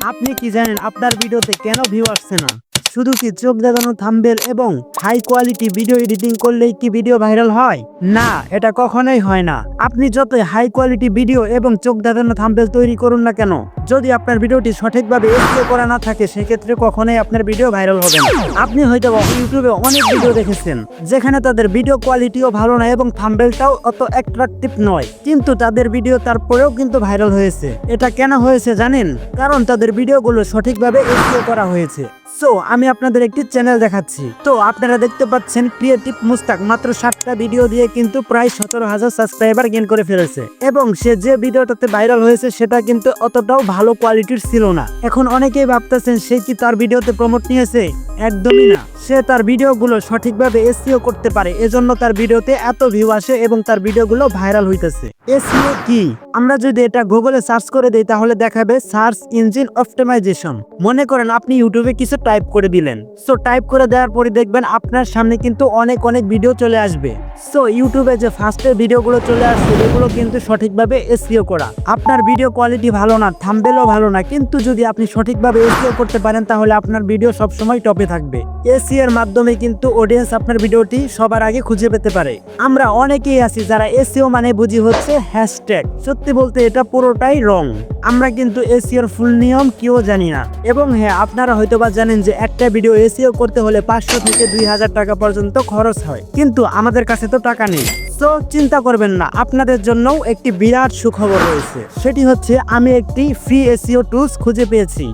আপনি কি জানেন আপনার ভিডিওতে কেন ভিউ আসছে না? শুধু কি চোখ ধাঁধানো থাম্বনেল এবং হাই কোয়ালিটি ভিডিও এডিটিং করলেই কি ভিডিও ভাইরাল হয়? না, এটা কখনোই হয় না। আপনি যতই হাই কোয়ালিটি ভিডিও এবং চোখ ধাঁধানো থাম্বনেল তৈরি করুন না কেন, যদি আপনার ভিডিওটি সঠিকভাবে এডিট করা না থাকে সেক্ষেত্রে কখনোই আপনার ভিডিও ভাইরাল হবে না। আপনি হয়তো ইউটিউবে অনেক ভিডিও দেখেছেন যেখানে তাদের ভিডিও কোয়ালিটিও ভালো না এবং থাম্বনেলটাও অত অ্যাট্রাকটিভ নয়, কিন্তু তাদের ভিডিও তারপরেও কিন্তু ভাইরাল হয়েছে। এটা কেন হয়েছে জানেন? কারণ তাদের ভিডিওগুলো সঠিকভাবে এডিট করা হয়েছে। সো আমি আপনাদের একটি চ্যানেল দেখাচ্ছি। তো আপনারা দেখতে পাচ্ছেন ক্রিয়েটিভ মুস্তাক মাত্র 7টা ভিডিও দিয়ে কিন্তু প্রায় 17,000 সাবস্ক্রাইবার গেইন করে ফেলেছে, এবং সে যে ভিডিওটাতে ভাইরাল হয়েছে সেটা কিন্তু অতটাও ভালো কোয়ালিটির ছিল না। এখন অনেকেই ভাবতেছেন সে কি তার ভিডিওতে প্রমোট নিয়েছে? একদমই না। সে তার ভিডিওগুলো সঠিকভাবে এসইও করতে পারে, এজন্য তার ভিডিওতে এত ভিউ আসে এবং তার ভিডিওগুলো ভাইরাল হইতেছে। এসইও কি? আমরা যদি এটা গুগলে সার্চ করে দেই তাহলে দেখাবে সার্চ ইঞ্জিন অপটিমাইজেশন। মনে করেন আপনি ইউটিউবে কিছু টাইপ করে দিলেন, সো টাইপ করে দেওয়ার পরে দেখবেন আপনার সামনে কিন্তু অনেক ভিডিও চলে আসবে। সো ইউটিউবে যে ফার্স্টের ভিডিওগুলো চলে আসছে এগুলো কিন্তু সঠিকভাবে এসইও করা। আপনার ভিডিও কোয়ালিটি ভালো না, থাম্বনেলও ভালো না, কিন্তু যদি আপনি সঠিকভাবে এসইও করতে পারেন তাহলে আপনার ভিডিও সবসময় টপে থাকবে। এসইও এর মাধ্যমে কিন্তু অডিয়েন্স আপনার ভিডিওটি সবার আগে খুঁজে পেতে পারে। আমরা অনেকেই আছি যারা এসইও মানে বুঝি হচ্ছে হ্যাশট্যাগ। সত্যি বলতে এটা পুরোটাই রং। আমরা কিন্তু এসইওর ফুল নিয়ম কেউ জানি না। এবং হ্যাঁ, আপনারা হয়তোবা জানেন যে একটা ভিডিও এসইও করতে হলে 500 থেকে 2000 টাকা পর্যন্ত খরচ হয়, কিন্তু আমাদের কাছে তো টাকা নেই। তো চিন্তা করবেন না, আপনাদের জন্যও একটি বিরাট সুখবর রয়েছে। সেটি হচ্ছে আমি একটি ফ্রি এসইও টুলস খুঁজে পেয়েছি,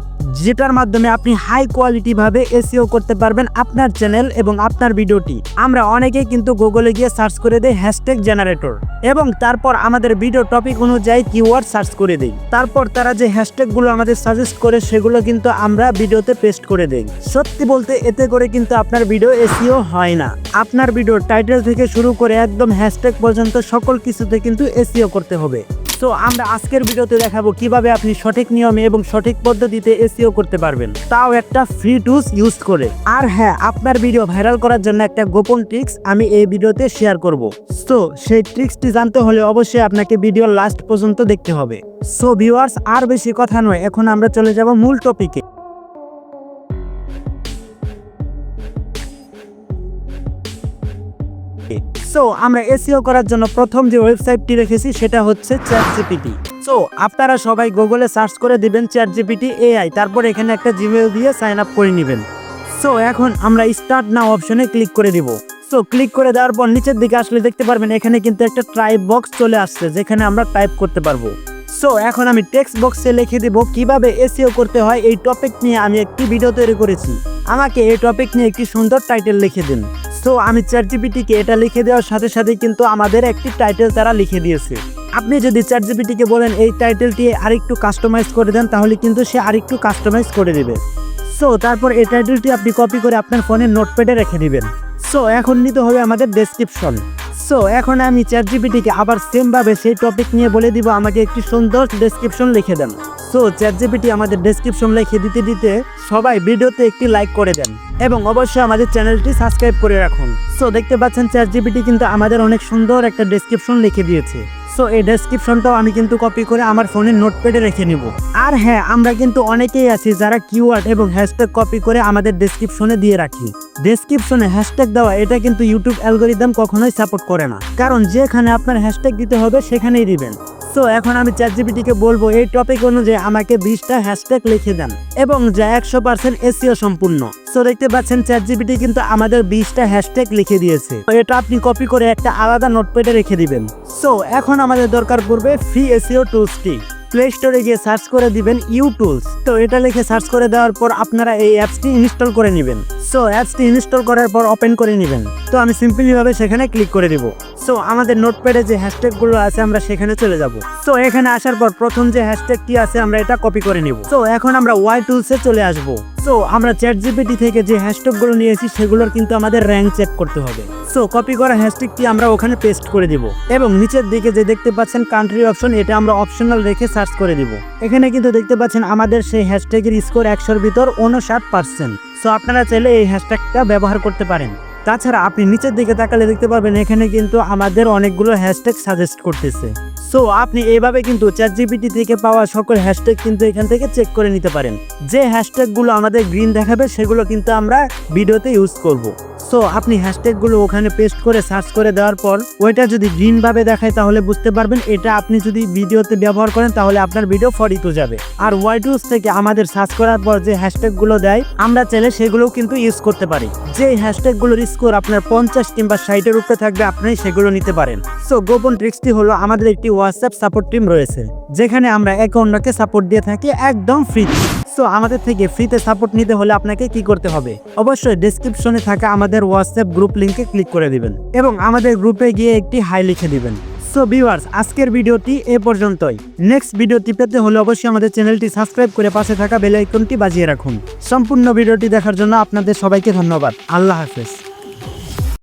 যেটার মাধ্যমে আপনি হাই কোয়ালিটি ভাবে এসইও করতে পারবেন আপনার চ্যানেল এবং আপনার ভিডিওটি। আমরা অনেকেই কিন্তু গুগলে গিয়ে সার্চ করে দেই হ্যাশট্যাগ জেনারেটর, এবং তারপর আমাদের ভিডিও টপিক অনুযায়ী কিওয়ার্ড সার্চ করে দেই। তারপর তারা যে হ্যাশট্যাগুলো আমাদের সাজেস্ট করে সেগুলো কিন্তু আমরা ভিডিওতে পেস্ট করে দেই। সত্যি বলতে এতে করে কিন্তু আপনার ভিডিও এসইও হয় না। আপনার ভিডিওর টাইটেল থেকে শুরু করে একদম হ্যাশট্যাগ পর্যন্ত সকল কিছুতে কিন্তু এসইও করতে হবে। তো আমরা আজকের ভিডিওতে দেখাবো কিভাবে আপনি সঠিক নিয়মে এবং সঠিক পদ্ধতিতে এসইও করতে পারবেন, তাও একটা ফ্রি টুলস ইউজ করে। আর হ্যাঁ, আপনার ভিডিও ভাইরাল করার জন্য একটা গোপন ট্রিক্স আমি এই ভিডিওতে শেয়ার করব। তো সেই ট্রিক্সটি জানতে হলে অবশ্যই আপনাকে ভিডিওর লাস্ট পর্যন্ত দেখতে হবে। সো ভিউয়ার্স, আর বেশি কথা নয়, এখন আমরা চলে যাব মূল টপিকে। সো আমরা এসইও করার জন্য প্রথম যে ওয়েবসাইটটি রেখেছি সেটা হচ্ছে চ্যাটজিপিটি। সো আপনারা সবাই গুগলে সার্চ করে দিবেন চ্যাটজিপিটি এআই, তারপর এখানে একটা জিমেইল দিয়ে সাইন আপ করে নেবেন। সো এখন আমরা স্টার্ট নাও অপশনে ক্লিক করে দিব। সো ক্লিক করে দেওয়ার পর নিচের দিকে আসলে দেখতে পারবেন এখানে কিন্তু একটা টাইপ বক্স চলে আসছে, যেখানে আমরা টাইপ করতে পারবো। সো এখন আমি টেক্সট বক্সে লিখে দিব কিভাবে এসইও করতে হয়। এই টপিক নিয়ে আমি একটি ভিডিও তৈরি করেছি, আমাকে এই টপিক নিয়ে একটি সুন্দর টাইটেল লিখে দিন। সো আমি চ্যাটজিপিটিকে এটা লিখে দেওয়ার সাথে সাথে কিন্তু আমাদের একটি টাইটেল তারা লিখে দিয়েছে। আপনি যদি চ্যাটজিপিটিকে বলেন এই টাইটেলটি আরেকটু কাস্টমাইজ করে দেন, তাহলে কিন্তু সে আরেকটু কাস্টমাইজ করে দেবে। সো তারপর এই টাইটেলটি আপনি কপি করে আপনার ফোনের নোটপ্যাডে রেখে দিবেন। সো এখন নিতে হবে আমাদের ডেসক্রিপশন। সো এখন আমি চ্যাটজিপিটিকে আবার সেম ভাবে সেই টপিক নিয়ে বলে দিব আমাকে একটি সুন্দর ডেসক্রিপশন লিখে দেন। সো চ্যাটজিপিটি আমাদের ডেসক্রিপশন লিখে দিতে দিতে সবাই ভিডিওতে একটি লাইক করে দেন, এবং অবশ্যই আমাদের চ্যানেলটি সাবস্ক্রাইব করে রাখুন। সো দেখতে পাচ্ছেন চ্যাটজিপিটি কিন্তু আমাদের অনেক সুন্দর একটা ডেসক্রিপশন লিখে দিয়েছে। সো এই ডেসক্রিপশনটাও আমি কিন্তু কপি করে আমার ফোনের নোটপ্যাডে রেখে নিব। আর হ্যাঁ, আমরা কিন্তু অনেকেই আছি যারা কিওয়ার্ড এবং হ্যাশট্যাগ কপি করে আমাদের ডেসক্রিপশনে দিয়ে রাখি। ডেসক্রিপশনে হ্যাশট্যাগ দেওয়া এটা কিন্তু ইউটিউব অ্যালগরিদম কখনোই সাপোর্ট করে না, কারণ যেখানে আপনার হ্যাশট্যাগ দিতে হবে সেখানেই দিবেন। সো এখন আমি চ্যাটজিপিটিকে বলবো এই টপিক অনুযায়ী আমাকে 20টা হ্যাশট্যাগ লিখে দেন, এবং যা 100% এসইও সম্পূর্ণ। সো দেখতে পাচ্ছেন চ্যাটজিপিটি কিন্তু আমাদের 20টা হ্যাশট্যাগ লিখে দিয়েছে। এটা আপনি কপি করে একটা আলাদা নোটপ্যাডে রেখে দিবেন। সো এখন আমাদের দরকার পড়বে ফ্রি এসইও টুলসটি। প্লে স্টোরে গিয়ে সার্চ করে দিবেন ইউটুলস। তো এটা লিখে সার্চ করে দেওয়ার পর আপনারা এই অ্যাপসটি ইনস্টল করে নেবেন। সো অ্যাপসটি ইনস্টল করার পর ওপেন করে নেবেন। তো আমি সিম্পলি ভাবে সেখানে ক্লিক করে দিব। সো আমাদের নোটপ্যাডে যে হ্যাশট্যাগুলো আছে আমরা সেখানে চলে যাব। সো এখানে আসার পর প্রথম যে হ্যাশট্যাগটি আছে আমরা এটা কপি করে নিব। সো এখন আমরা ওয়াই টুলসে চলে আসব। সো আমরা চ্যাটজিপিটি থেকে যে হ্যাশট্যাগুলো নিয়েছি সেগুলোর কিন্তু আমাদের র্যাঙ্ক চেক করতে হবে। সো কপি করা হ্যাশট্যাগটি আমরা ওখানে পেস্ট করে দিব, এবং নিচের দিকে যে দেখতে পাচ্ছেন কান্ট্রি অপশন, এটা আমরা অপশনাল রেখে সার্চ করে দিব। এখানে কিন্তু দেখতে পাচ্ছেন আমাদের সেই হ্যাশট্যাগের স্কোর 100-র ভিতর 59%। সো আপনারা চাইলে এই হ্যাশট্যাগটা ব্যবহার করতে পারেন। তাছাড়া আপনি নিচের দিকে তাকালে দেখতে পারবেন এখানে কিন্তু আমাদের অনেকগুলো হ্যাশট্যাগ সাজেস্ট করতেছে। সো আপনি এইভাবে কিন্তু চ্যাটজিপিটি থেকে পাওয়া সকল হ্যাশট্যাগ কিন্তু এখান থেকে চেক করে নিতে পারেন। যে হ্যাশট্যাগুলো আমাদের গ্রিন দেখাবে সেগুলো কিন্তু আমরা ভিডিওতে ইউজ করব। সো আপনি হ্যাশট্যাগুলো ওখানে পেস্ট করে সার্চ করে দেওয়ার পর ওইটা যদি গ্রিন ভাবে দেখায় তাহলে বুঝতে পারবেন এটা আপনি যদি ভিডিওতে ব্যবহার করেন তাহলে আপনার ভিডিও ফরিত যাবে। আর ওয়াইটুস থেকে আমাদের সার্চ করার পর যে হ্যাশট্যাগুলো দেয় আমরা চাইলে সেগুলোও কিন্তু ইউজ করতে পারি। যে হ্যাশট্যাগুলোর স্কোর আপনার 50 কিংবা 60-এর উপরে থাকবে আপনি সেগুলো নিতে পারেন। সো গোপন ট্রিক্সটি হলো আমাদের একটি হোয়াটসঅ্যাপ সাপোর্ট টিম রয়েছে যেখানে আমরা একে অন্যকে সাপোর্ট দিয়ে থাকি একদম ফ্রিতে। সো আমাদের থেকে ফ্রিতে সাপোর্ট নিতে হলে আপনাকে কি করতে হবে, অবশ্যই ডেসক্রিপশনে থাকা আমাদের হোয়াটসঅ্যাপ গ্রুপ লিংকে ক্লিক করে দিবেন এবং আমাদের গ্রুপে গিয়ে একটি হাই লিখে দিবেন। সো ভিউয়ার্স, আজকের ভিডিওটি এ পর্যন্তই। নেক্সট ভিডিওটি পেতে হলে অবশ্যই আমাদের চ্যানেলটি সাবস্ক্রাইব করে পাশে থাকা বেল আইকনটি বাজিয়ে রাখুন। সম্পূর্ণ ভিডিওটি দেখার জন্য আপনাদের সবাইকে ধন্যবাদ। আল্লাহ হাফেজ।